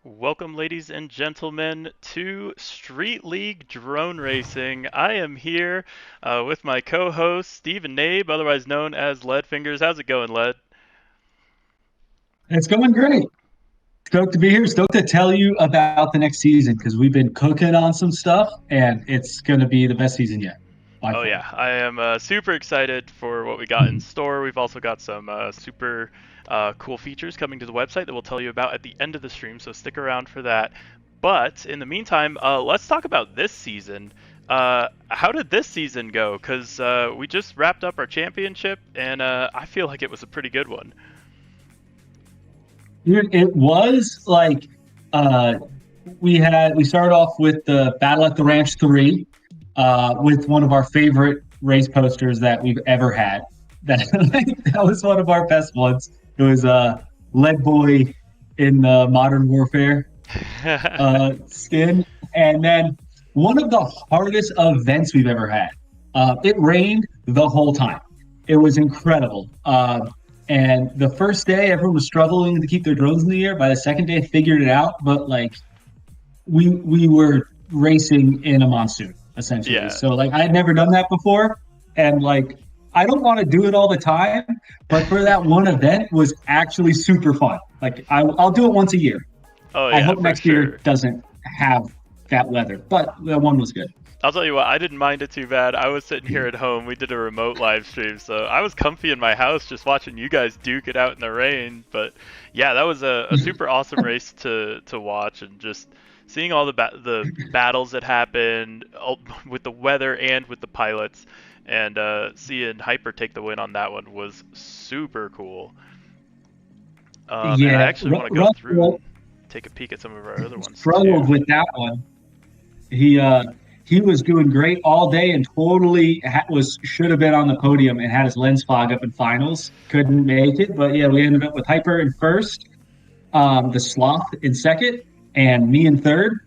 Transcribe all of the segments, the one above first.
Welcome, ladies and gentlemen, to Street League Drone Racing. I am here with my co-host Stephen Nabe, otherwise known as Lead Fingers. How's it going, Lead? It's going great. Stoked to be here. Stoked to tell you about the next season because we've been cooking on some stuff and it's going to be the best season yet by Oh far. yeah, I am super excited for what we got in store. We've also got some super cool features coming to the website that we'll tell you about at the end of the stream, so stick around for that. But in the meantime, let's talk about this season. How did this season go? Because we just wrapped up our championship, and I feel like it was a pretty good one. Dude, it was like uh, we started off with the Battle at the Ranch 3 with one of our favorite race posters that we've ever had. That that was one of our best ones. It was Lead Boy in the Modern Warfare skin. And then one of the hardest events we've ever had. It rained the whole time. It was incredible. And the first day, everyone was struggling to keep their drones in the air. By the second day, figured it out. But like, we were racing in a monsoon essentially. Yeah. So like, I had never done that before, and like, I don't want to do it all the time, but for that one event was actually super fun. Like, I'll do it once a year. Oh I yeah, hope for next year sure. doesn't have that weather, but that one was good. I'll tell you what, I didn't mind it too bad. I was sitting here at home. We did a remote live stream, so I was comfy in my house just watching you guys duke it out in the rain. But yeah, that was a super awesome race to watch, and just seeing all the battles that happened with the weather and with the pilots, and seeing Hyper take the win on that one was super cool. And I Yeah, actually want to go through and Russell take a peek at some of our other ones struggled too. with that one. He uh he was doing great all day and totally was should have been on the podium and had his lens fog up in finals. Couldn't make it, but yeah, we ended up with Hyper in first, the Sloth in second, and me in third,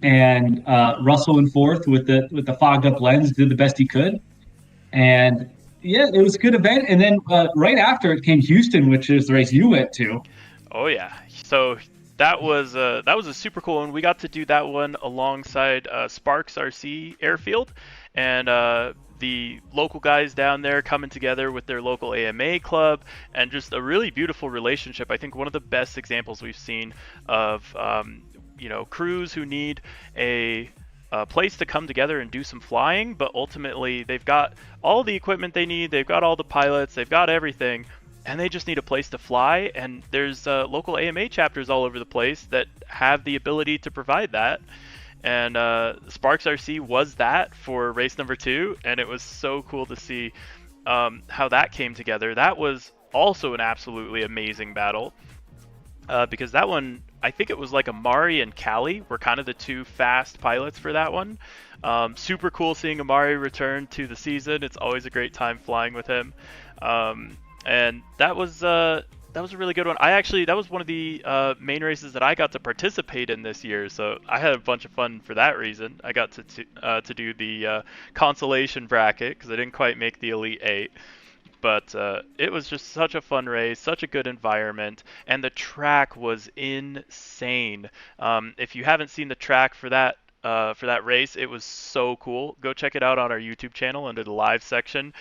and Russell in fourth with the fogged up lens. Did the best he could, and yeah, it was a good event. And then right after it came Houston, which is the race you went to. Oh yeah. So that was a super cool one. We got to do that one alongside Sparks RC Airfield, and the local guys down there coming together with their local AMA club, and just a really beautiful relationship. I think one of the best examples we've seen of crews who need a place to come together and do some flying, but ultimately they've got all the equipment they need, they've got all the pilots, they've got everything, and they just need a place to fly. And there's local AMA chapters all over the place that have the ability to provide that. And Sparks RC was that for race number 2, and it was so cool to see how that came together. That was also an absolutely amazing battle, because that one, I think it was like Amari and Callie were kind of the two fast pilots for that one. Super cool seeing Amari return to the season. It's always a great time flying with him. And that was a really good one. That was one of the main races that I got to participate in this year, so I had a bunch of fun for that reason. I got to do the consolation bracket because I didn't quite make the Elite Eight. But it was just such a fun race, such a good environment, and the track was insane. If you haven't seen the track for that race, it was so cool. Go check it out on our YouTube channel under the live section.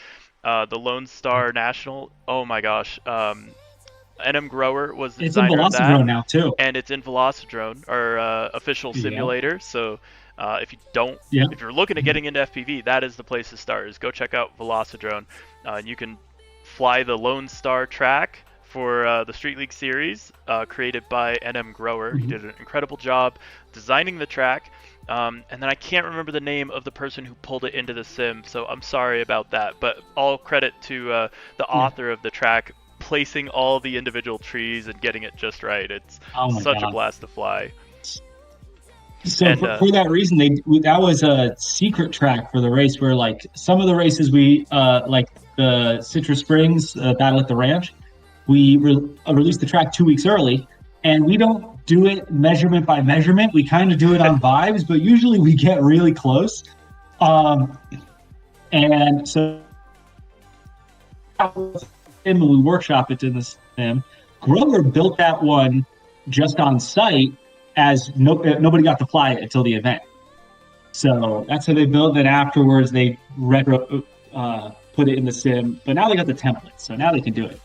The Lone Star National. Oh my gosh. NM Grower was the It's in designer of that, Velocidrone now too. and it's in Velocidrone, our official Yeah, simulator. So if you don't, yeah. if you're looking at getting into FPV, that is the place to start. Is go check out Velocidrone, and you can fly the Lone Star track for the Street League series, created by NM Grower. He Mhm. did an incredible job designing the track. And then I can't remember the name of the person who pulled it into the sim, so I'm sorry about that. But all credit to the Yeah. author of the track placing all the individual trees and getting it just right. It's Oh my such a god. blast to fly. So And for that reason, that was a secret track for the race where like some of the races we like the Citrus Springs Battle at the Ranch, we released the track 2 weeks early, and we don't do it measurement by measurement. We kind of do it on vibes, but usually we get really close. Um, and so when we workshop it in this sim, Grover built that one just on site as nobody got to fly it until the event. So that's how they built it. Afterwards, they put it in the sim, but now they got the template, so now they can do it.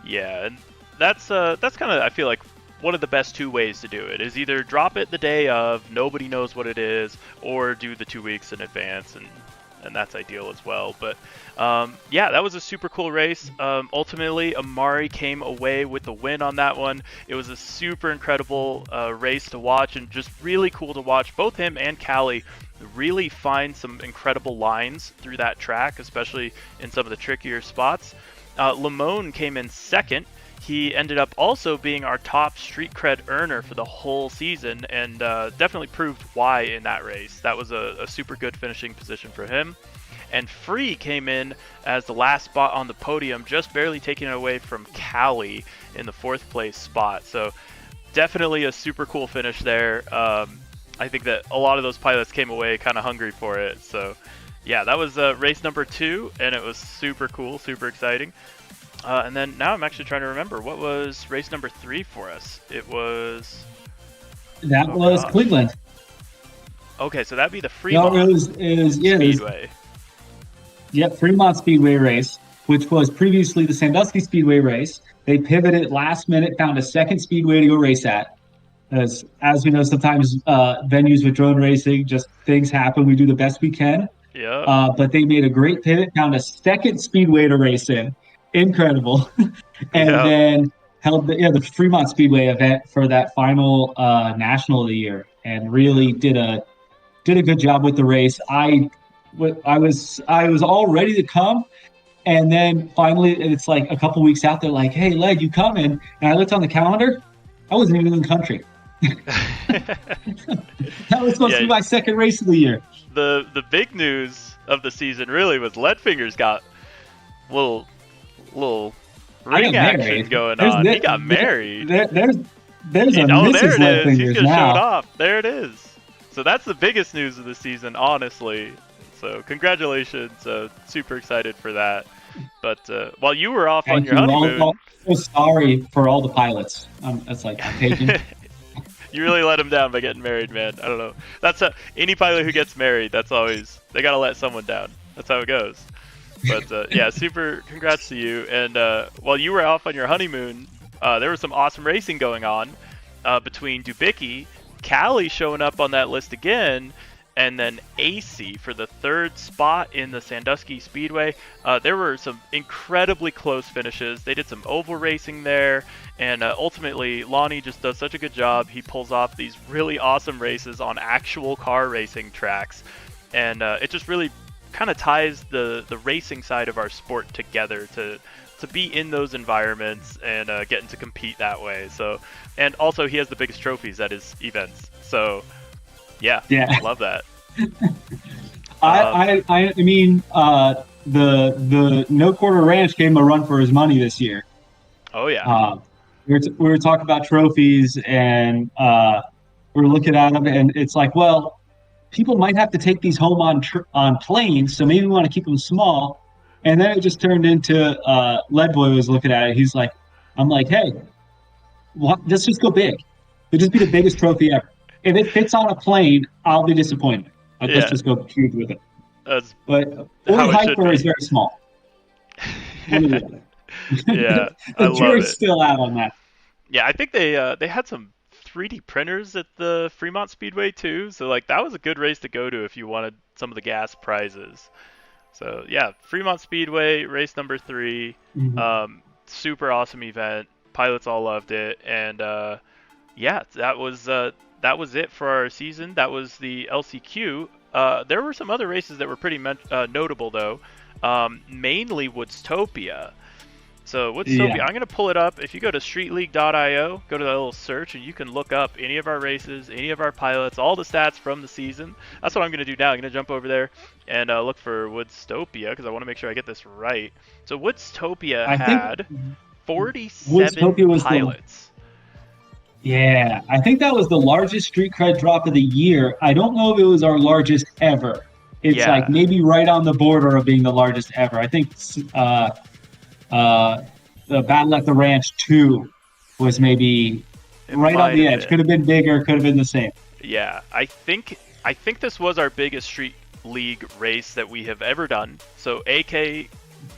Yeah, and that's kind of, I feel like, one of the best two ways to do it is either drop it the day of, nobody knows what it is, or do the 2 weeks in advance, and that's ideal as well. But yeah, that was a super cool race. Ultimately, Amari came away with the win on that one. It was a super incredible race to watch, and just really cool to watch both him and Callie really find some incredible lines through that track, especially in some of the trickier spots. Lamone came in second. He ended up also being our top street cred earner for the whole season, and definitely proved why in that race. That was a super good finishing position for him. And Free came in as the last spot on the podium, just barely taking it away from Callie in the 4th place spot. So definitely a super cool finish there. I think that a lot of those pilots came away kind of hungry for it. So yeah, that was race number 2, and it was super cool, super exciting. And then now I'm actually trying to remember, what was race number 3 for us? It was... That was gosh. Cleveland. Okay, so that'd be the Fremont Speedway. Yep, Fremont Speedway race, which was previously the Sandusky Speedway race. They pivoted last minute, found a second speedway to go race at. As we know, sometimes venues with drone racing, just things happen. We do the best we can. Yeah. But they made a great pivot, found a second speedway to race in. Incredible. And then held the Fremont Speedway event for that final national of the year, and really did a good job with the race. I was all ready to come, and then finally it's like a couple weeks out, they're like, "Hey, Leg, you coming?" And I looked on the calendar, I wasn't even in the country. That was supposed to be my second race of the year. The big news of the season really was Leadfingers got little ring action going on. He got married. There's a Mrs. Leadfingers. He's gonna now. show it off. There it is. So that's the biggest news of the season, honestly. So congratulations. Super excited for that. But while you were off on your honeymoon, I'm so sorry for all the pilots. That's like I'm taking. You really let him down by getting married, man. I don't know. That's any pilot who gets married. That's always, they gotta let someone down. That's how it goes. But yeah, super congrats to you. And while you were off on your honeymoon, there was some awesome racing going on between Dubicki, Callie showing up on that list again, and then AC for the 3rd spot in the Sandusky Speedway. There were some incredibly close finishes. They did some oval racing there, and ultimately Lonnie just does such a good job. He pulls off these really awesome races on actual car racing tracks, and it just really kind of ties the racing side of our sport together to be in those environments and getting to compete that way. So, and also he has the biggest trophies at his events. So yeah. I love that. I mean, the No Quarter Ranch gave him a run for his money this year. Oh yeah. We were talking about trophies, and we're looking at them, and it's like, well, people might have to take these home on planes, so maybe we want to keep them small. And then it just turned into Leadboy was looking at it. He's like, I'm like, hey, let's just go big. It'll just be the biggest trophy ever. If it fits on a plane, I'll be disappointed. Let's just go huge with it. But Old Hyper is very small. Yeah, the I love jury's it. still out on that. Yeah, I think they had some 3D printers at the Fremont Speedway too, so like that was a good race to go to if you wanted some of the gas prizes. So yeah, Fremont Speedway race number 3, super awesome event. Pilots all loved it, and yeah, that was it for our season. That was the LCQ. There were some other races that were pretty notable though, mainly Woodstopia. So Woodstopia, I'm going to pull it up. If you go to streetleague.io, go to that little search, and you can look up any of our races, any of our pilots, all the stats from the season. That's what I'm going to do now. I'm going to jump over there and look for Woodstopia because I want to make sure I get this right. So Woodstopia had 47 pilots. Yeah, I think that was the largest street cred drop of the year. I don't know if it was our largest ever. It's like maybe right on the border of being the largest ever. I think the Battle at the Ranch 2 was maybe right on the edge. Could have been bigger. Could have been the same. Yeah, I think this was our biggest street league race that we have ever done. So AK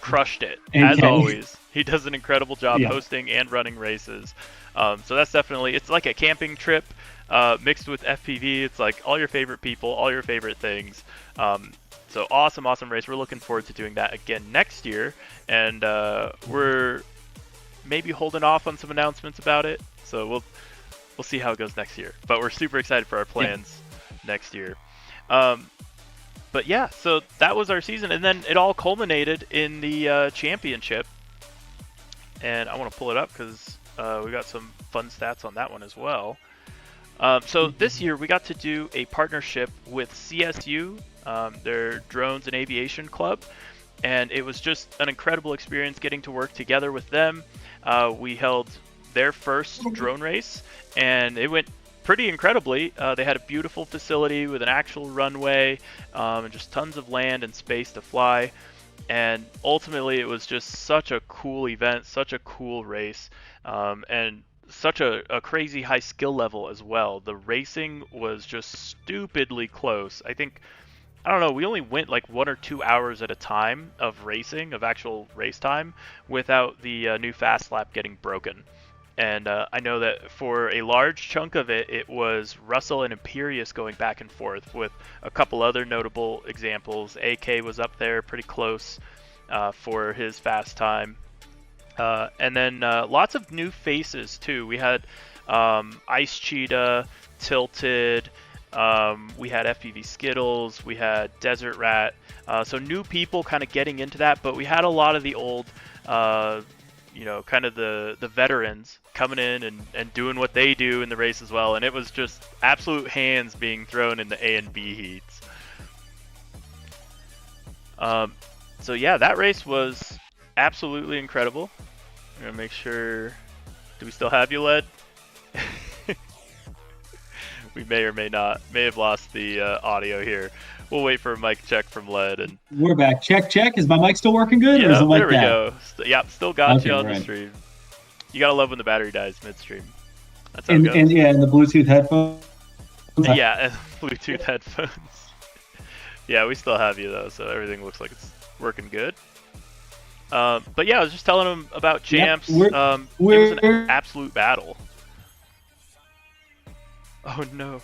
crushed it as always. He does an incredible job hosting and running races. So that's definitely, it's like a camping trip mixed with FPV. It's like all your favorite people, all your favorite things. So awesome race. We're looking forward to doing that again next year, and we're maybe holding off on some announcements about it. So we'll see how it goes next year. But we're super excited for our plans next year. But yeah, so that was our season, and then it all culminated in the championship. And I want to pull it up because we got some fun stats on that one as well. So this year we got to do a partnership with CSU, their Drones and Aviation Club, and it was just an incredible experience getting to work together with them. We held their first drone race, and it went pretty incredibly. They had a beautiful facility with an actual runway and just tons of land and space to fly. And ultimately, it was just such a cool event, such a cool race, and such a crazy high skill level as well. The racing was just stupidly close. I don't know, we only went like 1 or 2 hours at a time of racing, of actual race time, without the new fast lap getting broken. And I know that for a large chunk of it, it was Russell and Imperius going back and forth, with a couple other notable examples. AK was up there pretty close for his fast time. And then lots of new faces too. We had Ice Cheetah, Tilted, we had FPV Skittles, we had Desert Rat. So new people kind of getting into that, but we had a lot of the old kind of the veterans coming in and doing what they do in the race as well, and it was just absolute hands being thrown in the A and B heats. So yeah, that race was absolutely incredible. I'm gonna make sure. Do we still have you, Led? We may or may not. May have lost the audio here. We'll wait for a mic check from Led. And we're back. Check. Is my mic still working good? Yeah, or is the mic there we down? go. Yep, still got you on the stream. You gotta love when the battery dies midstream. That's how it goes. And the Bluetooth headphones. Yeah, and Bluetooth headphones. Yeah, we still have you though, so everything looks like it's working good. But yeah, I was just telling him about Champs. It was an absolute battle. Oh no.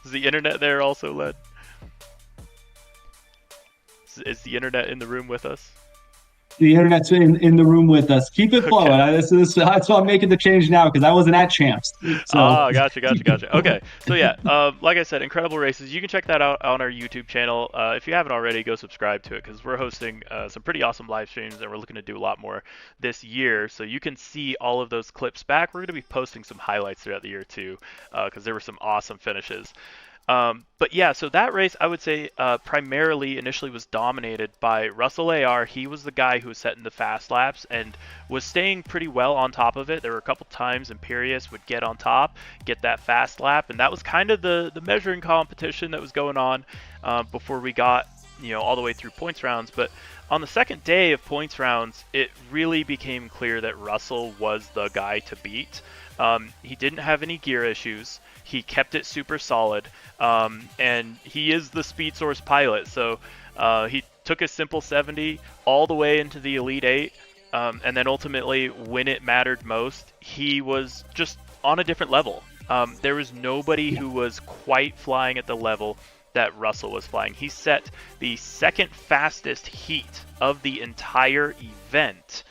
Is the internet there also, Led? Is the internet in the room with us? The internet's in the room with us. Keep it flowing. Okay. That's why I'm making the change now, because I wasn't at Champs. So. Oh, gotcha. Okay, so yeah, like I said, incredible races. You can check that out on our YouTube channel. If you haven't already, go subscribe to it, because we're hosting some pretty awesome live streams, and we're looking to do a lot more this year. So you can see all of those clips back. We're going to be posting some highlights throughout the year too, because there were some awesome finishes. But yeah, so that race, I would say, primarily initially was dominated by Russell AR. He was the guy who was setting the fast laps and was staying pretty well on top of it. There were a couple times Imperius would get on top, get that fast lap, and that was kind of the measuring competition that was going on before we got all the way through points rounds. But on the second day of points rounds, it really became clear that Russell was the guy to beat. He didn't have any gear issues. He kept it super solid, and he is the Speed Source pilot. So he took a simple 70 all the way into the Elite 8, and then ultimately, when it mattered most, he was just on a different level. There was nobody who was quite flying at the level that Russell was flying. He set the second fastest heat of the entire event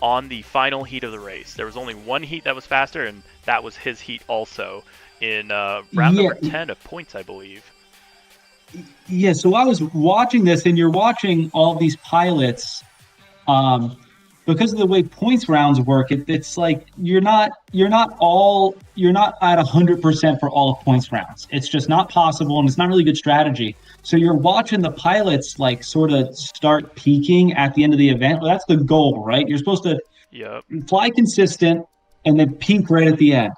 on the final heat of the race. There was only one heat that was faster, and that was his heat also in round number 10 of points, I believe. Yeah, so I was watching this, and you're watching all these pilots, because of the way points rounds work. It's like you're not at 100% for all of points rounds. It's just not possible, and it's not really good strategy. So you're watching the pilots like sort of start peaking at the end of the event. Well, that's the goal, right? You're supposed to fly consistent and then peak right at the end.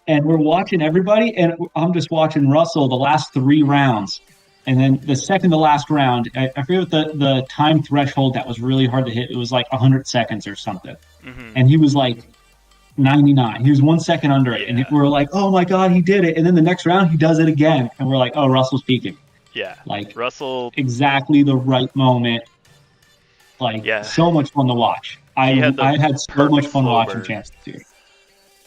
And we're watching everybody, and I'm just watching Russell the last 3 rounds. And then the second to last round, I forget what the time threshold that was really hard to hit. It was like 100 seconds or something. Mm-hmm. And he was like 99. He was 1 second under it. And Yeah, we're like, oh my God, he did it. And then the next round, he does it again. And we're like, oh, Russell's peaking. yeah. Like, Russell, exactly the right moment. Like, yeah, so much fun to watch. he had the I had so much perfect fun slow watching burn. Champs this year.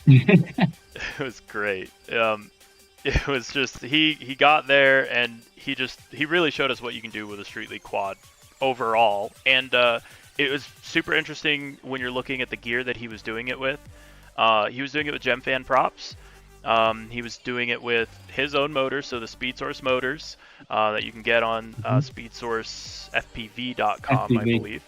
It was great. It was just he got there and he really showed us what you can do with a Street League quad overall, and it was super interesting when you're looking at the gear that he was doing it with. He was doing it with GemFan props. He was doing it with his own motors, so the Speed Source motors that you can get on speedsourcefpv.com, I FPV. believe,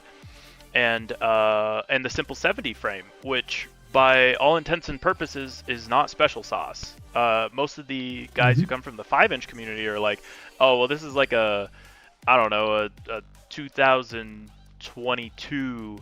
and the Simple 70 frame, which by all intents and purposes is not special sauce. Most of the guys who come from the 5-inch community are like, oh well, this is like a, I don't know, a 2022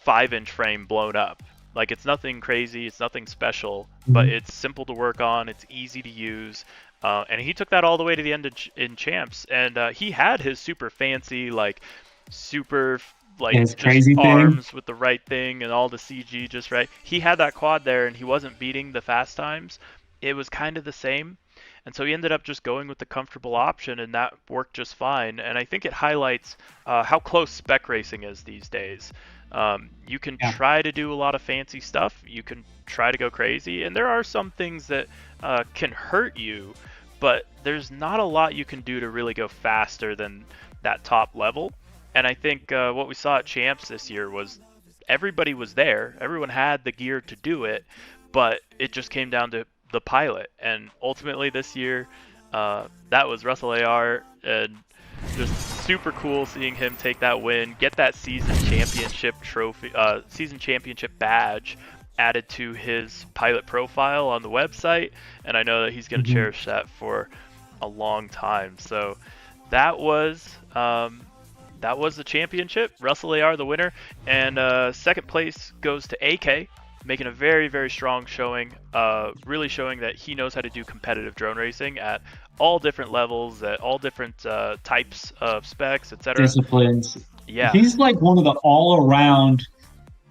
5-inch frame blown up. Like, it's nothing crazy, it's nothing special, but it's simple to work on, it's easy to use. And he took that all the way to the end in Champs, and he had his super fancy, like, super, like, His just crazy thing. arms with the right thing and all the CG just right. He had that quad there, and he wasn't beating the fast times. It was kind of the same. And so he ended up just going with the comfortable option, and that worked just fine. And I think it highlights how close spec racing is these days. You can Yeah. try to do a lot of fancy stuff. You can try to go crazy, and there are some things that can hurt you, but there's not a lot you can do to really go faster than that top level. And I think what we saw at Champs this year was everybody was there. Everyone had the gear to do it, but it just came down to the pilot. And ultimately this year, that was Russell AR, and just super cool seeing him take that win, get that season championship trophy, season championship badge added to his pilot profile on the website, and I know that he's going to cherish that for a long time. So that was the championship. Russell AR the winner, and second place goes to AK, making a very, very strong showing, really showing that he knows how to do competitive drone racing at all different levels, at all different types of specs, etc. Disciplines. Yeah. He's like one of the all-around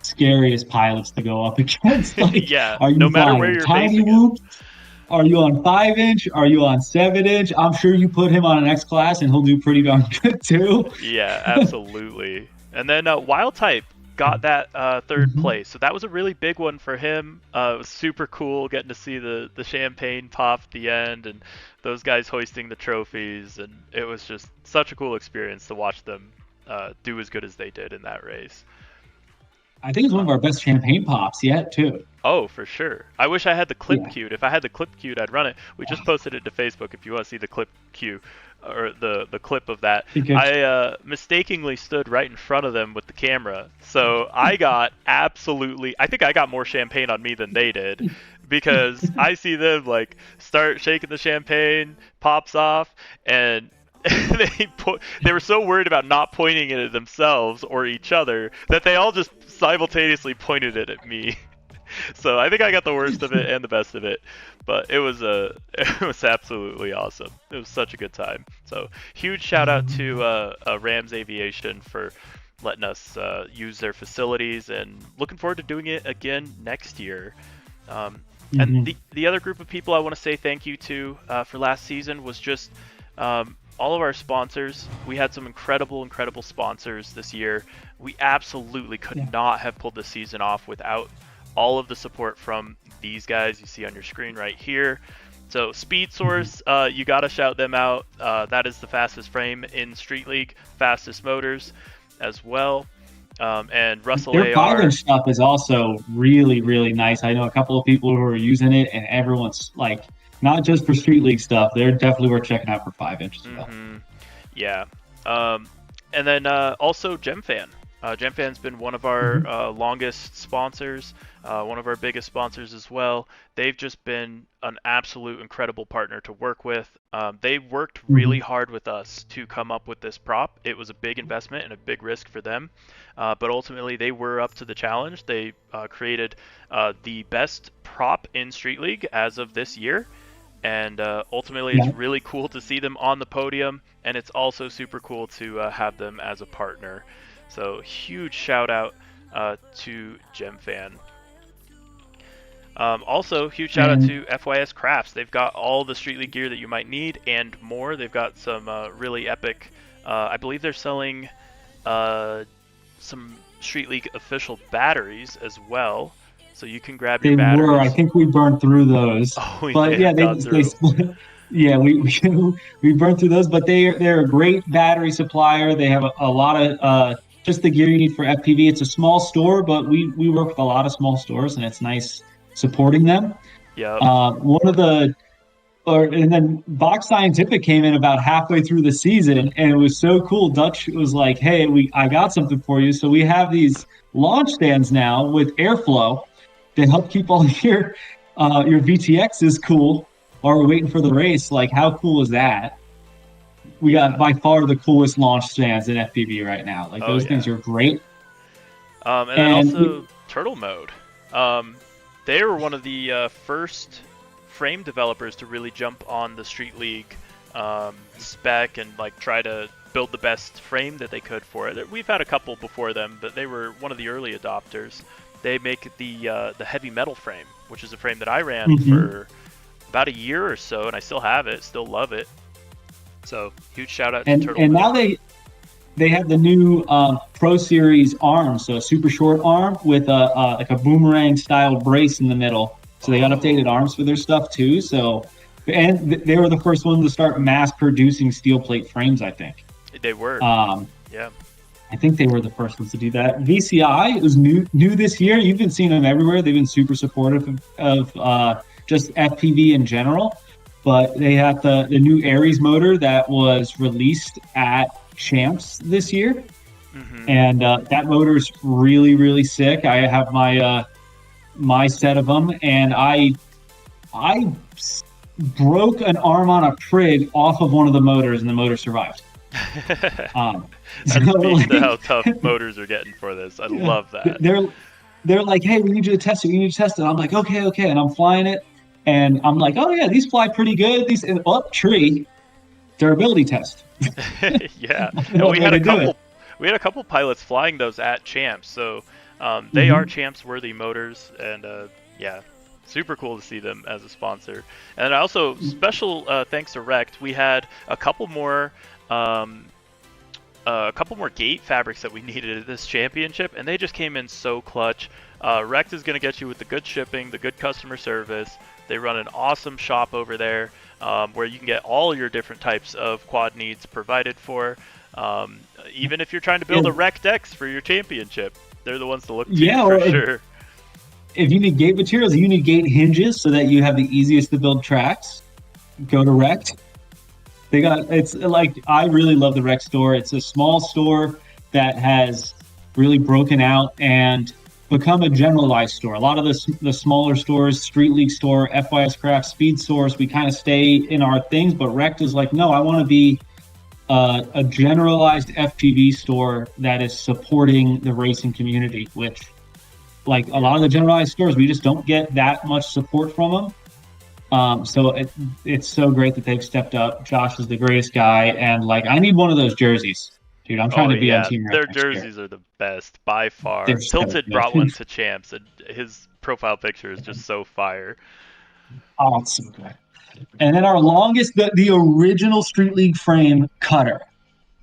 scariest pilots to go up against. Like, Yeah, are no you matter where flying you're tiny basing it. whoops? Are you on 5-inch? Are you on 7-inch? I'm sure you put him on an X class and he'll do pretty darn good too. Yeah, absolutely. And then Wild Type got that third place, so that was a really big one for him. It was super cool getting to see the champagne pop at the end and those guys hoisting the trophies, and it was just such a cool experience to watch them do as good as they did in that race. I think it's one of our best champagne pops yet too. Oh, for sure. I wish I had the clip Yeah. queued. If I had the clip queued, I'd run it. We just posted it to Facebook if you want to see the clip queue, or the clip of that. I mistakenly stood right in front of them with the camera. So I got absolutely, I think I got more champagne on me than they did, because I see them like start shaking the champagne, pops off, and they were so worried about not pointing it at themselves or each other that they all just simultaneously pointed it at me. So I think I got the worst of it and the best of it, but it was it was absolutely awesome. It was such a good time. So huge shout out to Rams Aviation for letting us use their facilities, and looking forward to doing it again next year. And the other group of people I want to say thank you to for last season was just all of our sponsors. We had some incredible sponsors this year. We absolutely could not have pulled the season off without all of the support from these guys you see on your screen right here. So Speed Source, you gotta shout them out. That is the fastest frame in Street League, fastest motors as well. And Russell Their AR. 5-inch stuff is also really, really nice. I know a couple of people who are using it, and everyone's like, not just for Street League stuff. They're definitely worth checking out for 5-inch as well. Yeah. And then also GemFan. GemFan's been one of our longest sponsors, one of our biggest sponsors as well. They've just been an absolute incredible partner to work with. They worked really hard with us to come up with this prop. It was a big investment and a big risk for them, but ultimately they were up to the challenge. They created the best prop in Street League as of this year. And ultimately, it's really cool to see them on the podium, and it's also super cool to have them as a partner. So huge shout out to GemFan. Also, huge shout out to FYS Crafts. They've got all the Street League gear that you might need and more. They've got some really epic. I believe they're selling some Street League official batteries as well, so you can grab your They batteries. were. I think we burned through those. Oh, we But may yeah, have gone through. they split. Yeah, we burned through those. But they're a great battery supplier. They have a lot of just the gear you need for FPV. It's a small store, but we work with a lot of small stores, and it's nice supporting them. Yeah. One of the and then Box Scientific came in about halfway through the season, and it was so cool. Dutch was like, "Hey, I got something for you." So we have these launch stands now with airflow to help keep all your VTXs cool while we're waiting for the race. Like, how cool is that? We got by far the coolest launch stands in FPV right now. Like, those things are great. And then also Turtle Mode. They were one of the first frame developers to really jump on the Street League spec and like try to build the best frame that they could for it. We've had a couple before them, but they were one of the early adopters. They make the heavy metal frame, which is a frame that I ran for about a year or so, and I still have it, still love it. So huge shout out to Turtle. And now they have the new Pro Series arm, so a super short arm with like a boomerang style brace in the middle. So they got updated arms for their stuff too. So, and they were the first ones to start mass producing steel plate frames, I think. They were. Yeah. I think they were the first ones to do that. VCI was new this year. You've been seeing them everywhere. They've been super supportive of just FPV in general. But they have the new Ares motor that was released at Champs this year. And that motor is really, really sick. I have my set of them, and I broke an arm on a prig off of one of the motors, and the motor survived. That speaks to how tough motors are getting for this. I love that. They're like, "Hey, we need you to test it. We need you to test it." I'm like, "Okay," and I'm flying it, and I'm like, "Oh yeah, these fly pretty good." These tree durability test. Yeah, and we had a couple pilots flying those at Champs, so they are Champs worthy motors, and yeah, super cool to see them as a sponsor. And also special thanks to Rect, we had a couple more gate fabrics that we needed at this championship, and they just came in so clutch. Rect is going to get you with the good shipping, the good customer service. They run an awesome shop over there where you can get all your different types of quad needs provided for. Even if you're trying to build a Rect X for your championship, they're the ones to look to for sure. If you need gate materials, you need gate hinges so that you have the easiest to build tracks, go to Rect. It's like, I really love the Rect store. It's a small store that has really broken out and become a generalized store. A lot of the smaller stores, Street League store, FYS Craft, Speed Source, we kind of stay in our things, but Rect is like, no, I want to be a generalized FPV store that is supporting the racing community, which, like a lot of the generalized stores, we just don't get that much support from them. So it's so great that they've stepped up. Josh is the greatest guy, and like, I need one of those jerseys, dude. I'm trying to be on Team Rect. Their jerseys are the best by far. They're Tilted brought one to Champs, and his profile picture is just so fire. Oh, it's so good. And then our longest, the original Street League frame cutter,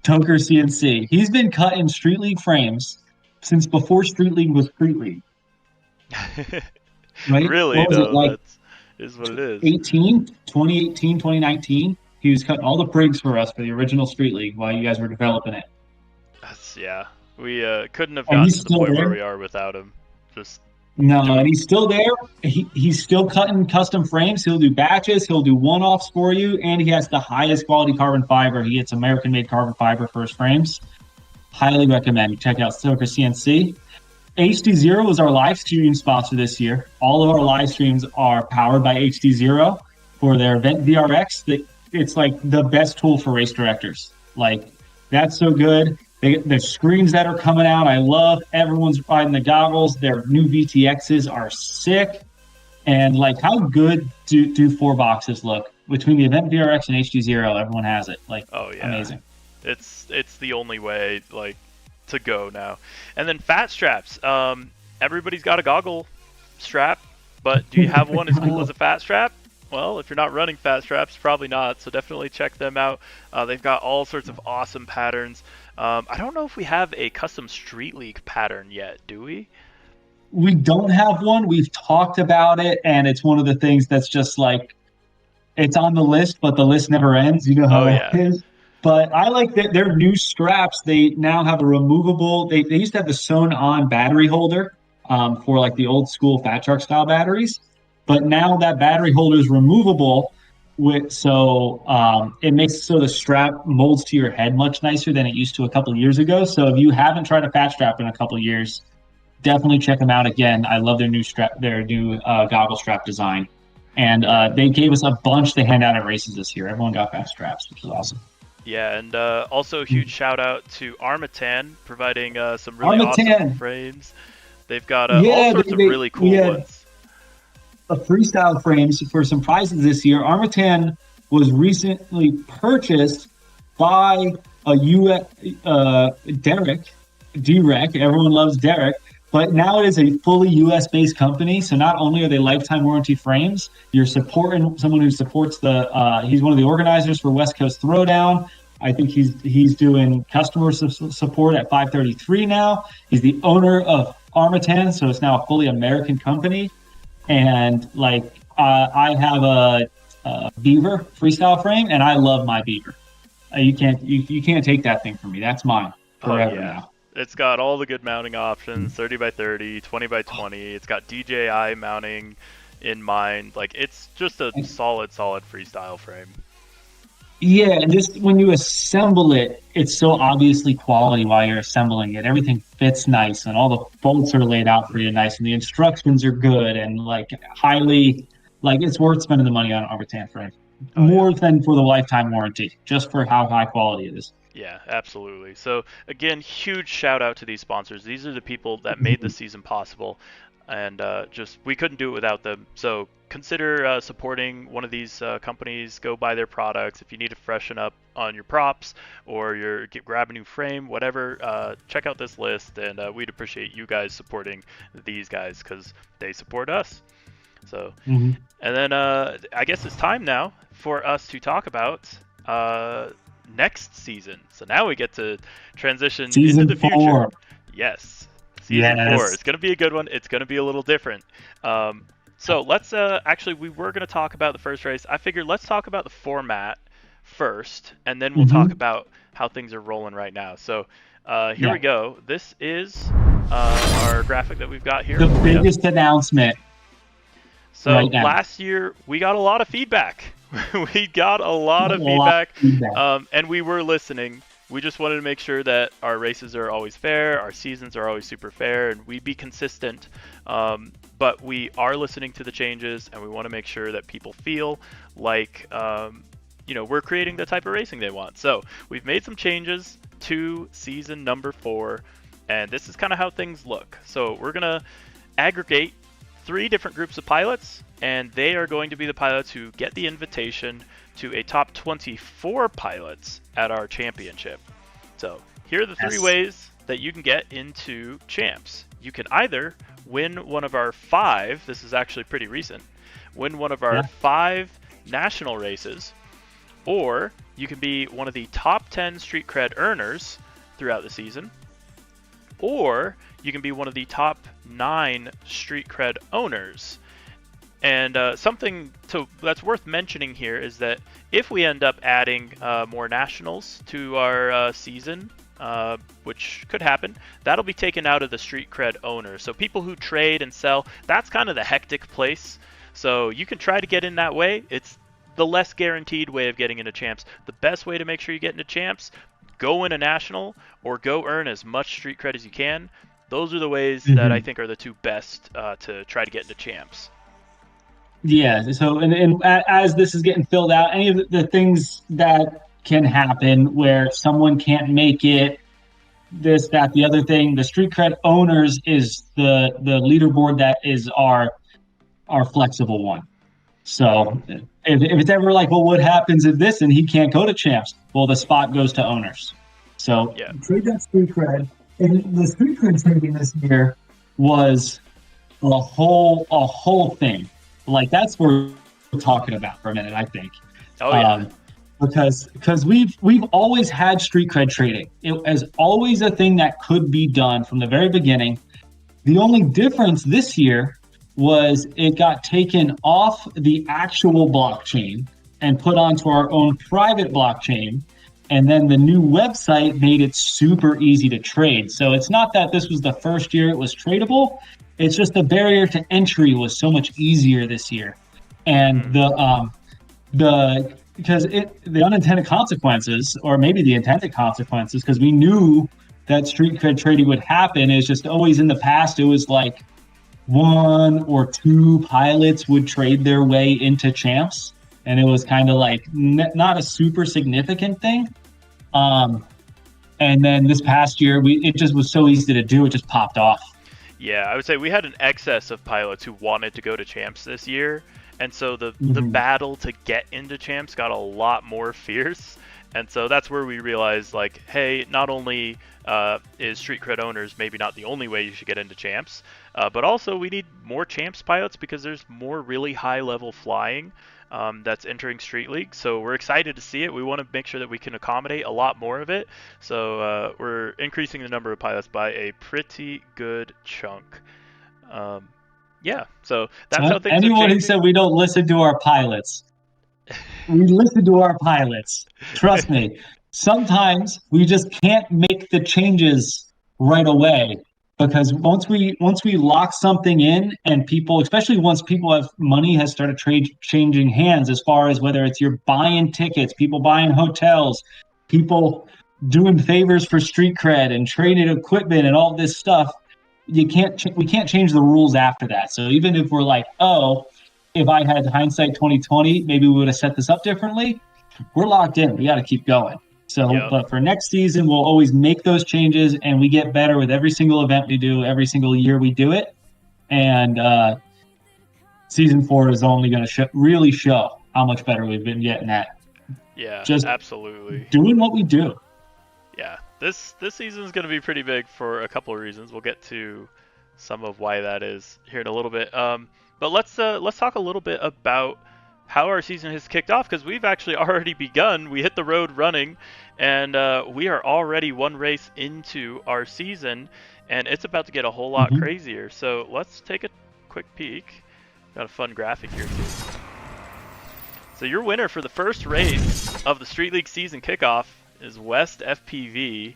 Toker CNC. He's been cutting Street League frames since before Street League was Street League. Right? Really, though, that is what it is. 2018, 2019. He was cutting all the prigs for us for the original Street League while you guys were developing it. Yeah. We couldn't have gotten to the point where we are without him. And he's still there. He's still cutting custom frames. He'll do batches. He'll do one-offs for you, and he has the highest quality carbon fiber. He gets American-made carbon fiber for his frames. Highly recommend you check out Stoker CNC. HD0 was our live stream sponsor this year. All of our live streams are powered by HD0 for their event VRX. It's like the best tool for race directors. Like, that's so good. The screens that are coming out, I love. Everyone's riding the goggles. Their new VTXs are sick. And like, how good do 4 boxes look? Between the Event VRX and HD0, everyone has it. Like, oh yeah, amazing. It's the only way like to go now. And then fat straps. Everybody's got a goggle strap. But do you have one as cool as a fat strap? Well, if you're not running fat straps, probably not. So definitely check them out. They've got all sorts of awesome patterns. I don't know if we have a custom Street League pattern yet, do we? We don't have one. We've talked about it, and it's one of the things that's just like it's on the list, but the list never ends. You know how Oh that yeah. is. But I like that their new straps. They now have a removable. They used to have the sewn-on battery holder for like the old school Fat Shark style batteries, but now that battery holder is removable. It makes so the strap molds to your head much nicer than it used to a couple of years ago. So if you haven't tried a fat strap in a couple of years, definitely check them out again. I love their new goggle strap design, and they gave us a bunch to hand out at races this year. Everyone got fast straps, which is awesome. Yeah, and also a huge shout out to Armatan providing some really awesome Armatan, frames. They've got all yeah, sorts of really we cool had ones. a freestyle frames for some prizes this year. Armatan was recently purchased by a US Derek. Everyone loves Derek. But now it is a fully US based company. So not only are they lifetime warranty frames, you're supporting someone who supports he's one of the organizers for West Coast Throwdown. I think he's doing customer support at 533 now. He's the owner of Armatan, so it's now a fully American company. And I have a Beaver freestyle frame, and I love my Beaver. You can't take that thing from me. That's mine forever now. It's got all the good mounting options, 30 by 30, 20 by 20. It's got DJI mounting in mind. Like, it's just a solid freestyle frame. Yeah, and just when you assemble it, it's so obviously quality while you're assembling it. Everything fits nice, and all the bolts are laid out for you nice, and the instructions are good, and it's worth spending the money on an Armatan frame. More than for the lifetime warranty, just for how high quality it is. Yeah, absolutely. So again, huge shout out to these sponsors. These are the people that made the season possible, and we couldn't do it without them. So consider supporting one of these companies. Go buy their products. If you need to freshen up on your props or grab a new frame, whatever, check out this list, and we'd appreciate you guys supporting these guys because they support us. So, and then I guess it's time now for us to talk about next season. So now we get to transition into the future. 4. Yes, season 4. It's going to be a good one. It's going to be a little different. So let's we were going to talk about the first race. I figured let's talk about the format first, and then we'll talk about how things are rolling right now. So here we go. This is our graphic that we've got here. The biggest announcement. So last year we got a lot of feedback. We got a lot of feedback, and we were listening. We just wanted to make sure that our races are always fair, our seasons are always super fair, and we be consistent. But we are listening to the changes, and we want to make sure that people feel like we're creating the type of racing they want. So we've made some changes to season number 4, and this is kind of how things look. So we're gonna aggregate 3 different groups of pilots, and they are going to be the pilots who get the invitation to a top 24 pilots at our championship. So here are the 3 ways that you can get into champs. You can either win one of our 5, this is actually pretty recent, win one of our 5 national races, or you can be one of the top 10 street cred earners throughout the season, or you can be one of the top 9 street cred owners. And something that's worth mentioning here is that if we end up adding more nationals to our season, which could happen, that'll be taken out of the street cred owners. So people who trade and sell, that's kind of the hectic place. So you can try to get in that way. It's the less guaranteed way of getting into champs. The best way to make sure you get into champs, go win a national or go earn as much street cred as you can. Those are the ways that I think are the 2 best to try to get into champs. Yeah. So, and as this is getting filled out, any of the things that can happen where someone can't make it, this, that, the other thing, the street cred owners is the leaderboard that is our flexible one. So if it's ever like, well, what happens if this and he can't go to champs? Well, the spot goes to owners. So trade that street cred. And the street cred trading this year was a whole thing. Like that's what we're talking about for a minute, I think. Oh yeah. Um, because we've always had street cred trading. It was always a thing that could be done from the very beginning. The only difference this year was it got taken off the actual blockchain and put onto our own private blockchain. And then the new website made it super easy to trade. So it's not that this was the first year it was tradable. It's just the barrier to entry was so much easier this year. And Mm. the because the unintended consequences, or maybe the intended consequences, because we knew that street cred trading would happen, is just always in the past it was like one or two pilots would trade their way into champs, and it was kind of like not a super significant thing. Um, and then this past year, it just was so easy to do; it just popped off. Yeah, I would say we had an excess of pilots who wanted to go to champs this year, and so the Mm-hmm. battle to get into champs got a lot more fierce. And so that's where we realized, like, hey, not only is street cred owners maybe not the only way you should get into champs, but also we need more champs pilots because there's more really high level flying that's entering Street League. So we're excited to see it. We want to make sure that we can accommodate a lot more of it. So we're increasing the number of pilots by a pretty good chunk. Um, yeah, so that's So how things are anyone who changing. said we don't listen to our pilots, we listen to our pilots. Trust me. Sometimes we just can't make the changes right away because once we lock something in and people, especially once people have money has started trade changing hands, as far as whether it's you're buying tickets, people buying hotels, people doing favors for street cred and trading equipment and all this stuff, we can't change the rules after that. So even if we're like, oh, if I had hindsight 2020, maybe we would have set this up differently. We're locked in. We got to keep going. So, Yep. but for next season, we'll always make those changes, and we get better with every single event we do, every single year we do it. And season 4 is only going to really show how much better we've been getting at Yeah, just absolutely. doing what we do. Yeah, this season is going to be pretty big for a couple of reasons. We'll get to some of why that is here in a little bit. But let's talk a little bit about how our season has kicked off because we've actually already begun. We hit the road running, and we are already one race into our season, and it's about to get a whole lot Mm-hmm. crazier. So let's take a quick peek. Got a fun graphic here too. So your winner for the first race of the Street League season kickoff is West FPV,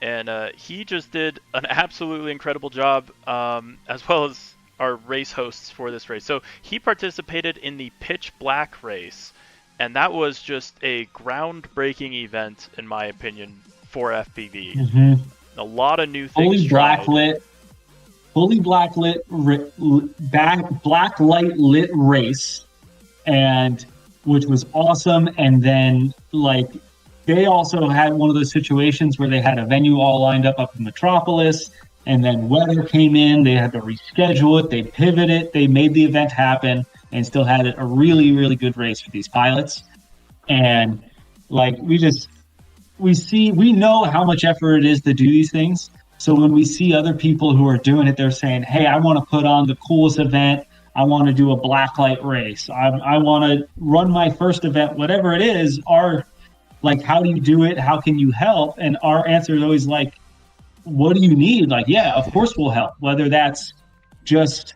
and he just did an absolutely incredible job, as well as our race hosts for this race. So he participated in the Pitch Black race, and that was just a groundbreaking event, in my opinion, for FPV. Mm-hmm. A lot of new things Fully tried. blacklit, fully blacklit, black light lit race, and which was awesome. And then like they also had one of those situations where they had a venue all lined up in Metropolis, and then weather came in. They had to reschedule it. They pivoted it. They made the event happen, and still had a really really good race for these pilots. And like we know how much effort it is to do these things. So when we see other people who are doing it, they're saying, "Hey, I want to put on the coolest event. I want to do a blacklight race. I want to run my first event, whatever it is." Our like, how do you do it? How can you help? And our answer is always like, "What do you need?" Like, yeah, of course we'll help. Whether that's just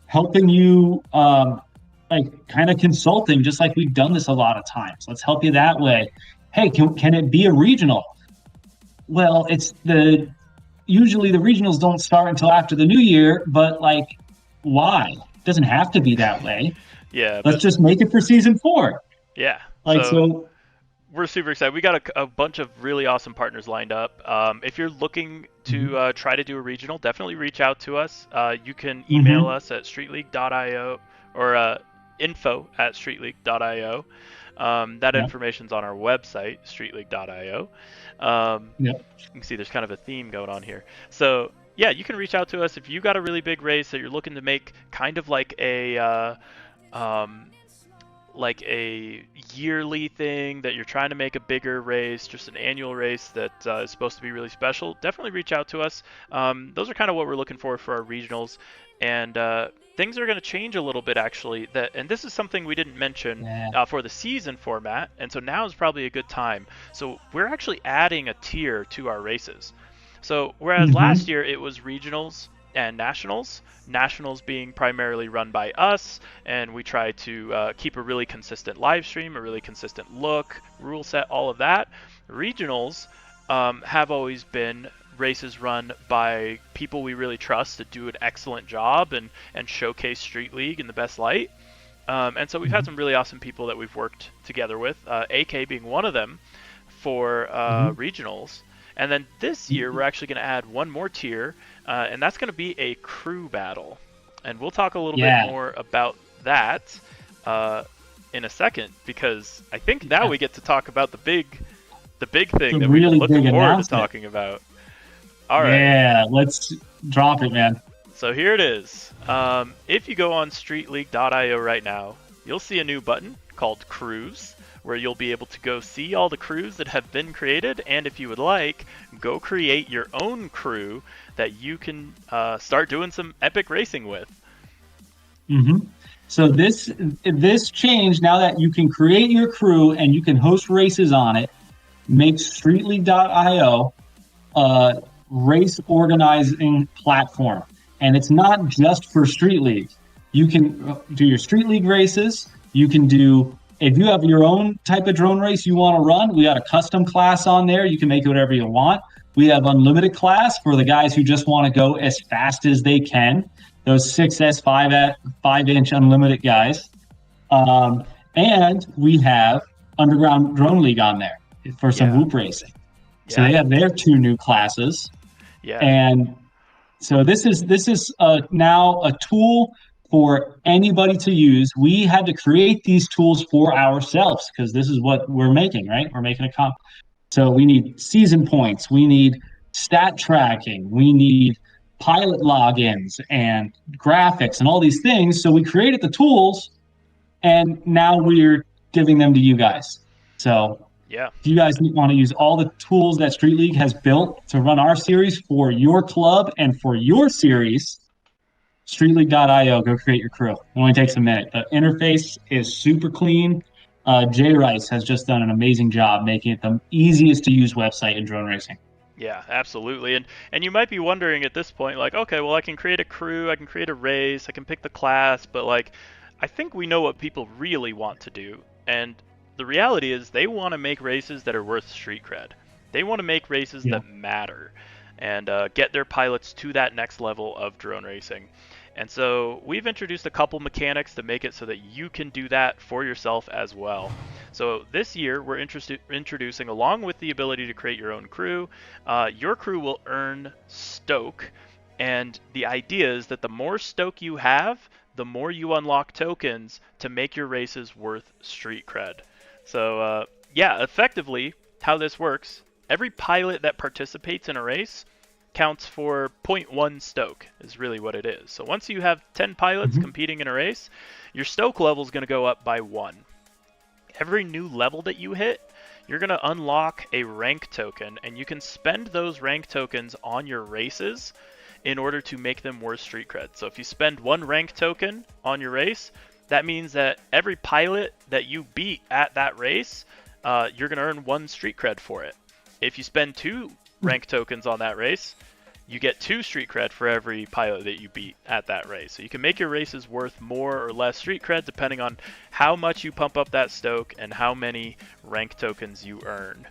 helping you, like kind of consulting, just like we've done this a lot of times. Let's help you that way. Hey, can it be a regional? Well, usually the regionals don't start until after the new year, but like, why? It doesn't have to be that way. Yeah, Let's but just make it for season 4. yeah. Like, So so, we're super excited. We got a bunch of really awesome partners lined up. If you're looking to try to do a regional, definitely reach out to us. You can email mm-hmm, us at streetleague.io or info@streetleague.io. That yeah, information's on our website, streetleague.io. Um, yeah, you can see there's kind of a theme going on here. So yeah, you can reach out to us if you got a really big race that you're looking to make kind of like a like a yearly thing that you're trying to make a bigger race, just an annual race that is supposed to be really special, definitely reach out to us. Those are kind of what we're looking for our regionals, and things are going to change a little bit actually. And this is something we didn't mention Yeah. for the season format, and so now is probably a good time. So we're actually adding a tier to our races. So whereas last Mm-hmm. year it was regionals and nationals, nationals being primarily run by us, and we try to keep a really consistent live stream, a really consistent look, rule set, all of that. Regionals have always been races run by people we really trust to do an excellent job and showcase Street League in the best light. And so we've had Mm-hmm. some really awesome people that we've worked together with, AK being one of them for Mm-hmm. regionals. And then this year, we're actually going to add one more tier, and that's going to be a crew battle. And we'll talk a little bit Yeah. more about that uh, in a second, because I think now Yeah. we get to talk about the big thing The that we've been really looking big forward to announcement. talking about. All right, Yeah. Let's drop it, man. so here it is. If you go on StreetLeague.io right now, you'll see a new button called Crews, where you'll be able to go see all the crews that have been created, and if you would like, go create your own crew that you can start doing some epic racing with. Mm-hmm. So this change, now that you can create your crew and you can host races on it, makes StreetLeague.io a race organizing platform. And it's not just for Street League. You can do your Street League races. You can do, if you have your own type of drone race you want to run, we got a custom class on there. You can make it whatever you want. We have unlimited class for the guys who just want to go as fast as they can. Those 6S 5-inch unlimited guys. And we have Underground Drone League on there for some Yeah, whoop racing. So yeah, they have their two new classes, yeah, and so this is now a tool for anybody to use. We had to create these tools for ourselves because this is what we're making, right? We're making a comp. So we need season points, we need stat tracking, we need pilot logins and graphics and all these things. So we created the tools, and now we're giving them to you guys. So yeah. if you guys want to use all the tools that Street League has built to run our series for your club and for your series, streetleague.io, go create your crew. It only takes a minute. The interface is super clean. Jay Rice has just done an amazing job making it the easiest to use website in drone racing. Yeah, absolutely. And you might be wondering at this point, like, okay, well, I can create a crew, I can create a race, I can pick the class, but like, I think we know what people really want to do. And the reality is, they want to make races that are worth street cred. They want to make races Yeah. that matter, and get their pilots to that next level of drone racing. And so we've introduced a couple mechanics to make it so that you can do that for yourself as well. So this year we're introducing, along with the ability to create your own crew, your crew will earn stoke. And the idea is that the more stoke you have, the more you unlock tokens to make your races worth street cred. So yeah, effectively how this works, every pilot that participates in a race counts for zero point 0.1 stoke is really what it is. So once you have 10 pilots Mm-hmm. competing in a race, your stoke level is going to go up by 1. Every new level that you hit, you're going to unlock a rank token, and you can spend those rank tokens on your races in order to make them worth street cred. So if you spend 1 rank token on your race, that means that every pilot that you beat at that race, you're going to earn 1 street cred for it. If you spend 2 rank tokens on that race, you get 2 street cred for every pilot that you beat at that race. So you can make your races worth more or less street cred depending on how much you pump up that stoke and how many rank tokens you earn.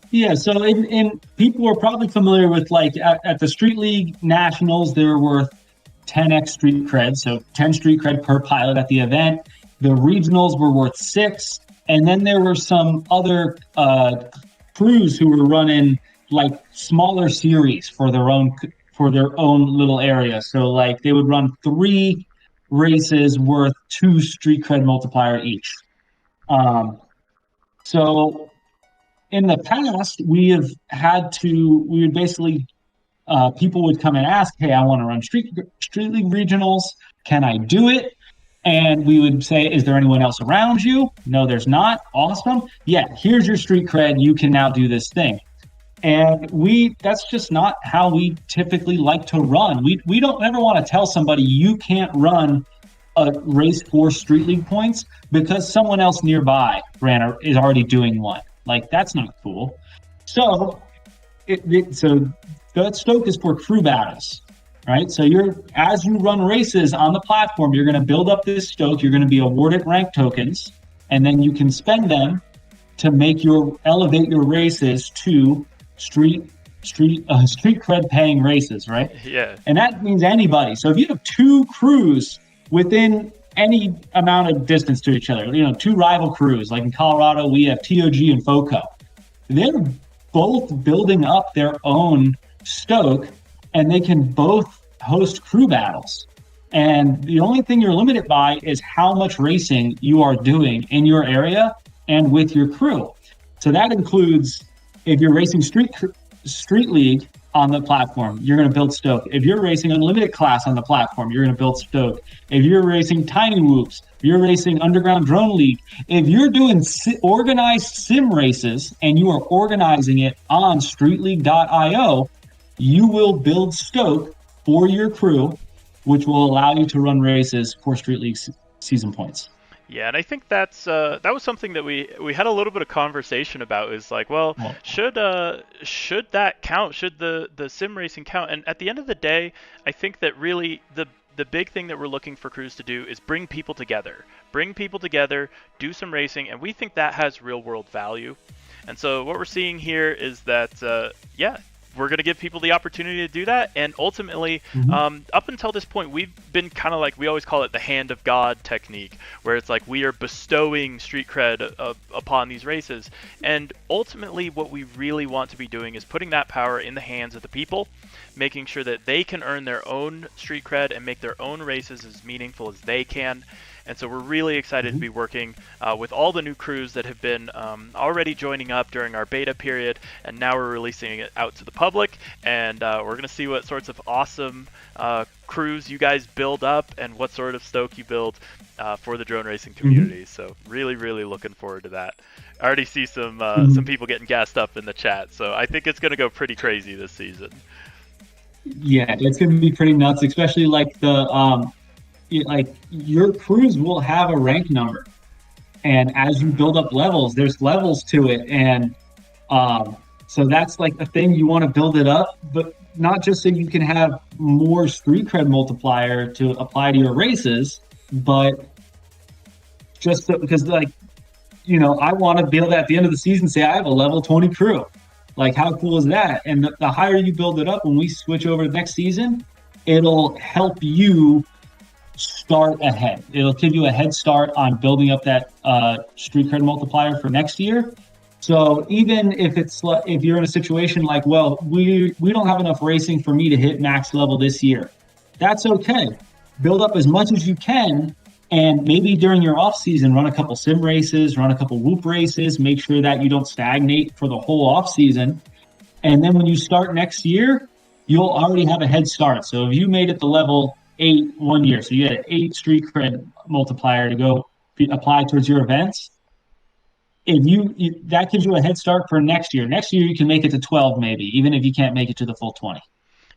Yeah, so in people are probably familiar with, like, at the Street League Nationals, they were worth 10x street cred, so 10 street cred per pilot at the event. The regionals were worth 6, and then there were some other crews who were running like smaller series for their own little area. So like they would run 3 races worth 2 street cred multiplier each. Um, so in the past, we would basically, people would come and ask, "Hey, I want to run Street League regionals. Can I do it?" And we would say, is there anyone else around you? No, there's not. Awesome. Yeah, here's your street cred. You can now do this thing. And that's just not how we typically like to run. We don't ever want to tell somebody you can't run a race for Street League points because someone else nearby is already doing one. Like, that's not cool. So that Stoke is for crew battles, right? So as you run races on the platform, you're going to build up this Stoke. You're going to be awarded rank tokens, and then you can spend them to elevate your races to street cred paying races, right? Yeah. And that means anybody. So if you have two crews within any amount of distance to each other, two rival crews, like in Colorado, we have TOG and FOCO. They're both building up their own Stoke, and they can both host crew battles. And the only thing you're limited by is how much racing you are doing in your area and with your crew. So that includes, if you're racing Street League on the platform, you're going to build Stoke. If you're racing Unlimited Class on the platform, you're going to build Stoke. If you're racing Tiny Whoops, if you're racing Underground Drone League, if you're doing organized sim races and you are organizing it on StreetLeague.io, you will build Stoke for your crew, which will allow you to run races for Street League season points. Yeah, and I think that was something that we had a little bit of conversation about. Is like, well, should that count? Should the sim racing count? And at the end of the day, I think that really the big thing that we're looking for crews to do is bring people together, do some racing, and we think that has real world value. And so what we're seeing here is that we're going to give people the opportunity to do that. And ultimately, up until this point, we've been kind of like, we always call it the hand of God technique, where it's like we are bestowing street cred upon these races. And ultimately, what we really want to be doing is putting that power in the hands of the people, making sure that they can earn their own street cred and make their own races as meaningful as they can. And so we're really excited to be working with all the new crews that have been already joining up during our beta period, and now we're releasing it out to the public, and we're going to see what sorts of awesome crews you guys build up and what sort of Stoke you build for the drone racing community. So really, really looking forward to that. I already see some people getting gassed up in the chat, so I think it's going to go pretty crazy this season. Yeah, it's going to be pretty nuts, especially like your crews will have a rank number, and as you build up levels, there's levels to it, and so that's like a thing you want to build it up, but not just so you can have more street cred multiplier to apply to your races, but just so, because I want to be able to at the end of the season say I have a level 20 crew. Like, how cool is that? And the higher you build it up, when we switch over to next season, it'll help you start ahead. It'll give you a head start on building up that street cred multiplier for next year. So even if you're in a situation like, well, we don't have enough racing for me to hit max level this year, that's okay. Build up as much as you can, and maybe during your off season, run a couple sim races, run a couple whoop races, make sure that you don't stagnate for the whole off season. And then when you start next year, you'll already have a head start. So if you made it to level 8 1 year, so you had an 8 street cred multiplier to go apply towards your events, that gives you a head start for next year. Next year you can make it to 12 maybe, even if you can't make it to the full 20.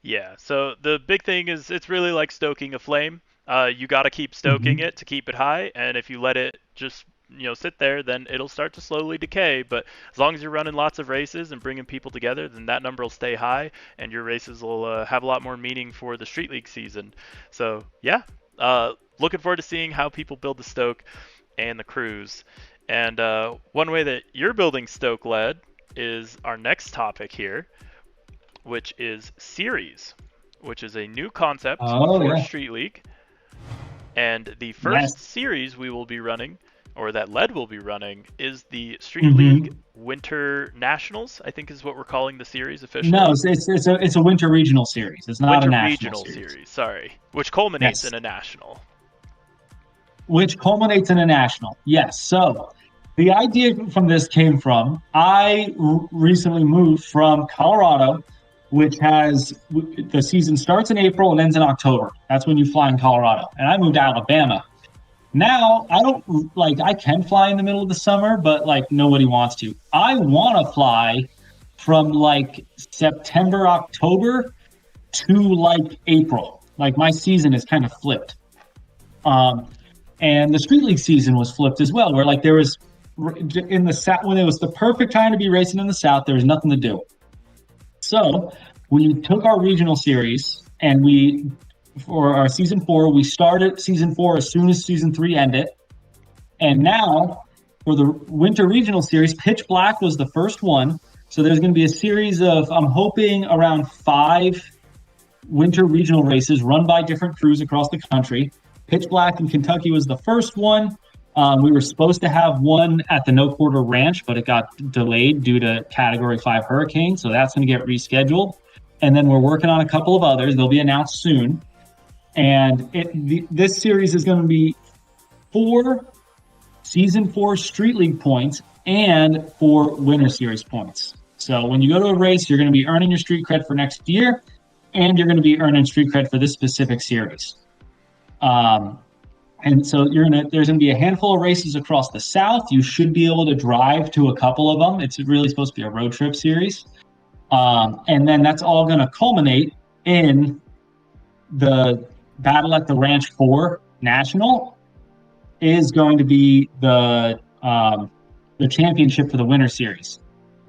Yeah, so the big thing is it's really like stoking a flame. You got to keep stoking it to keep it high, and if you let it just sit there, then it'll start to slowly decay. But as long as you're running lots of races and bringing people together, then that number will stay high, and your races will have a lot more meaning for the Street League season. So yeah, looking forward to seeing how people build the Stoke and the crews. And one way that you're building Stoke led is our next topic here, which is series, which is a new concept for Street League. And the first series we will be running, or that LED will be running, is the Street League Winter Nationals, I think is what we're calling the series officially. No, it's a Winter Regional Series. It's not a national series. Sorry, which culminates in a national. Which culminates in a national, yes. So the idea from this came from, I recently moved from Colorado, which has, the season starts in April and ends in October. That's when you fly in Colorado. And I moved to Alabama. Now, I don't like, I can fly in the middle of the summer, but like nobody wants to. I want to fly from like September, October to like April. Like my season is kind of flipped. Um, and the street league season was flipped as well, where like there was in the south when it was the perfect time to be racing in the south, there was nothing to do. So we took our regional series and we for our season four, we started season four as soon as season three ended. And now for the winter regional series, Pitch Black was the first one. So there's going to be a series of, I'm hoping, around 5 winter regional races run by different crews across the country. Pitch Black in Kentucky was the first one. We were supposed to have one at the No Quarter Ranch, but it got delayed due to Category 5 hurricane. So that's going to get rescheduled. And then we're working on a couple of others. They'll be announced soon. And this series is going to be 4 season 4 street league points and 4 winter series points. So when you go to a race, you're going to be earning your street cred for next year, and you're going to be earning street cred for this specific series. And so there's going to be a handful of races across the South. You should be able to drive to a couple of them. It's really supposed to be a road trip series. And then that's all going to culminate in the Battle at the Ranch 4 National is going to be the championship for the Winter Series.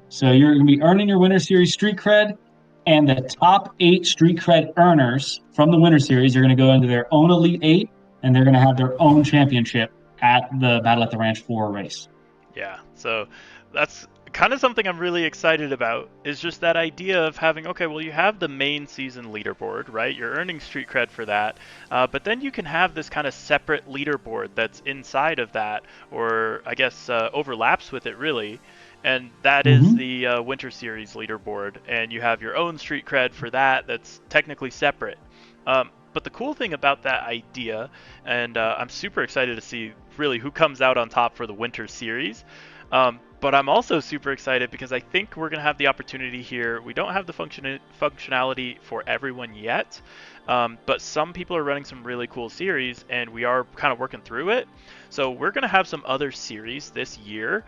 So you're going to be earning your Winter Series street cred, and the top 8 street cred earners from the Winter Series are going to go into their own Elite 8, and they're going to have their own championship at the Battle at the Ranch 4 race. Yeah, so that's kind of something I'm really excited about, is just that idea of having, okay, well, you have the main season leaderboard, right? You're earning street cred for that, but then you can have this kind of separate leaderboard that's inside of that, or I guess overlaps with it really, and that is the Winter Series leaderboard, and you have your own street cred for that that's technically separate. But the cool thing about that idea, and I'm super excited to see really who comes out on top for the Winter Series, but I'm also super excited because I think we're going to have the opportunity here. We don't have the functionality for everyone yet, but some people are running some really cool series, and we are kind of working through it. So we're going to have some other series this year.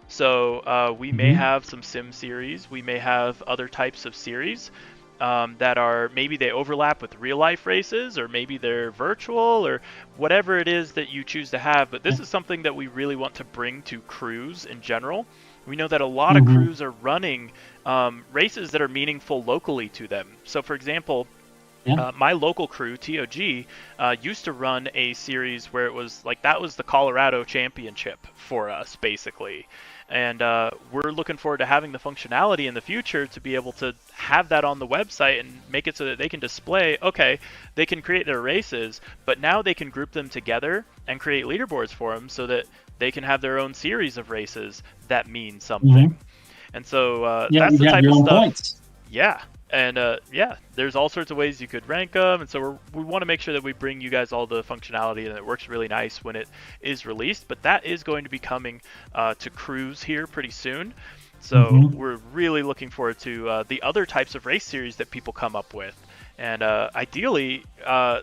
So we may have some sim series. We may have other types of series that are, maybe they overlap with real life races, or maybe they're virtual, or whatever it is that you choose to have. But this is something that we really want to bring to crews in general. We know that a lot of crews are running races that are meaningful locally to them. So for example, my local crew, TOG, used to run a series where it was like, that was the Colorado Championship for us, basically. And we're looking forward to having the functionality in the future to be able to have that on the website and make it so that they can display, okay, they can create their races, but now they can group them together and create leaderboards for them so that they can have their own series of races that mean something. And so that's the type of stuff. Points. Yeah. And there's all sorts of ways you could rank them, and so we want to make sure that we bring you guys all the functionality, and it works really nice when it is released. But that is going to be coming to crews here pretty soon. So we're really looking forward to the other types of race series that people come up with. And ideally, I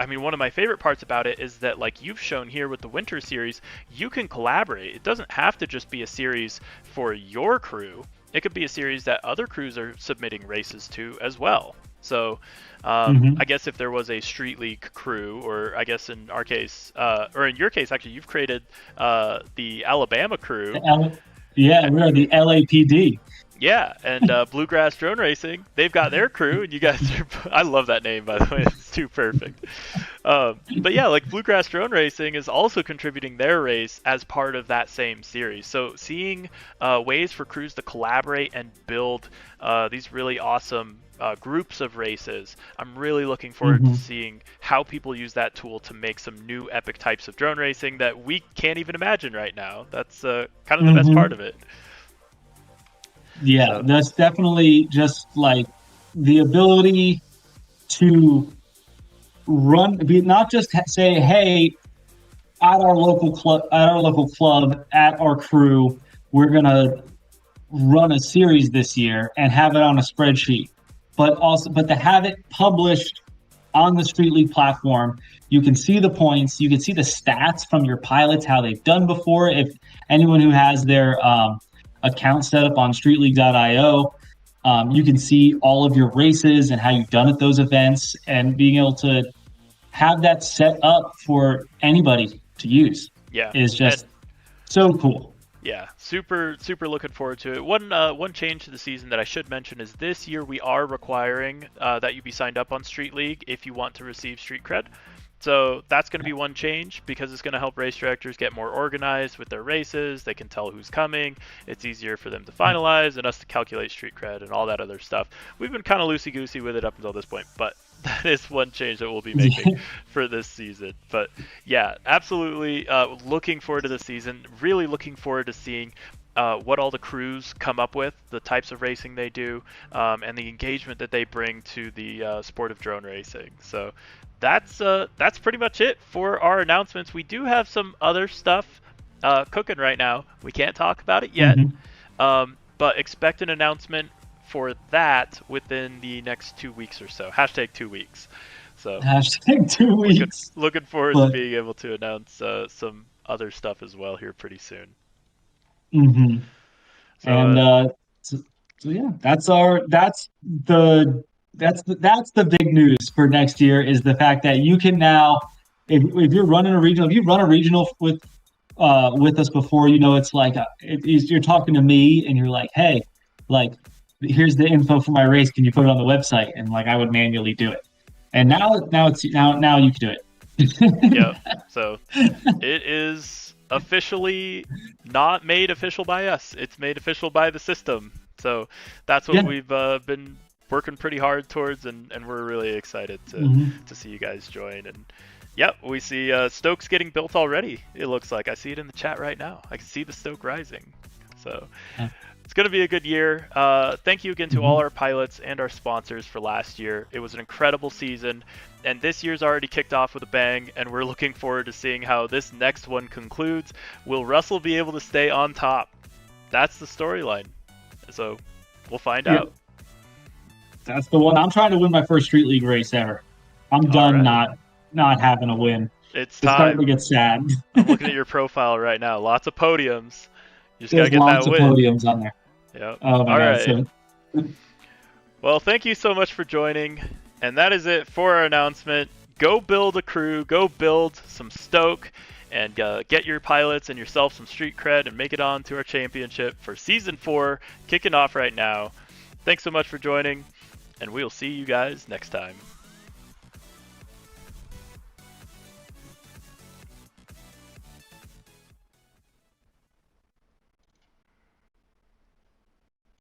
mean, one of my favorite parts about it is that, like you've shown here with the Winter Series, you can collaborate. It doesn't have to just be a series for your crew. It could be a series that other crews are submitting races to as well. So I guess if there was a Street League crew, or I guess in our case, or in your case, actually, you've created the Alabama crew. We are the LAPD. Yeah, and Bluegrass Drone Racing, they've got their crew, and you guys are, I love that name, by the way, it's too perfect. But yeah, like Bluegrass Drone Racing is also contributing their race as part of that same series. So seeing ways for crews to collaborate and build these really awesome groups of races, I'm really looking forward to seeing how people use that tool to make some new epic types of drone racing that we can't even imagine right now. That's kind of the best part of it. Yeah, so that's definitely just like the ability to not just say, hey, at our local club, at our crew, we're gonna run a series this year and have it on a spreadsheet, but to have it published on the Street League platform. You can see the points. You can see the stats from your pilots, how they've done before. If anyone who has their account set up on StreetLeague.io, you can see all of your races and how you've done at those events, and being able to have that set up for anybody to use is just so cool. Yeah, super looking forward to it. One change to the season that I should mention is this year we are requiring that you be signed up on Street League if you want to receive Street Cred. So that's going to be one change, because it's going to help race directors get more organized with their races. They can tell who's coming. It's easier for them to finalize and us to calculate Street Cred and all that other stuff. We've been kind of loosey-goosey with it up until this point, but that is one change that we'll be making for this season. But yeah, absolutely looking forward to the season. Really looking forward to seeing what all the crews come up with, the types of racing they do, and the engagement that they bring to the sport of drone racing. So that's pretty much it for our announcements. We do have some other stuff cooking right now. We can't talk about it yet, but expect an announcement for that within the next 2 weeks or so. Hashtag 2 weeks. So hashtag 2 weeks. Looking forward to being able to announce some other stuff as well here pretty soon. So, and so yeah, that's the big news for next year, is the fact that you can now, if you're running a regional, if you've run a regional with us before, it's like you're talking to me and you're like, hey, like, here's the info for my race, can you put it on the website? And like, I would manually do it, and now you can do it. Yeah, so it is officially not made official by us, it's made official by the system. So that's what we've been working pretty hard towards, and we're really excited to see you guys join. And yep, we see Stokes getting built already. It looks like I see it in the chat right now. I can see the Stoke rising. So it's going to be a good year. Thank you again to all our pilots and our sponsors for last year. It was an incredible season, and this year's already kicked off with a bang, and we're looking forward to seeing how this next one concludes. Will Russell be able to stay on top? That's the storyline. So we'll find out. That's the one. I'm trying to win my first Street League race ever. I'm done not having a win. It's time. Starting to get sad. I'm looking at your profile right now. Lots of podiums. You just got to get lots that of win. podiums on there. Yep. Oh my God. Right. So... Well, thank you so much for joining. And that is it for our announcement. Go build a crew. Go build some Stoke. And get your pilots and yourself some Street Cred and make it on to our championship for Season 4, kicking off right now. Thanks so much for joining, and we'll see you guys next time.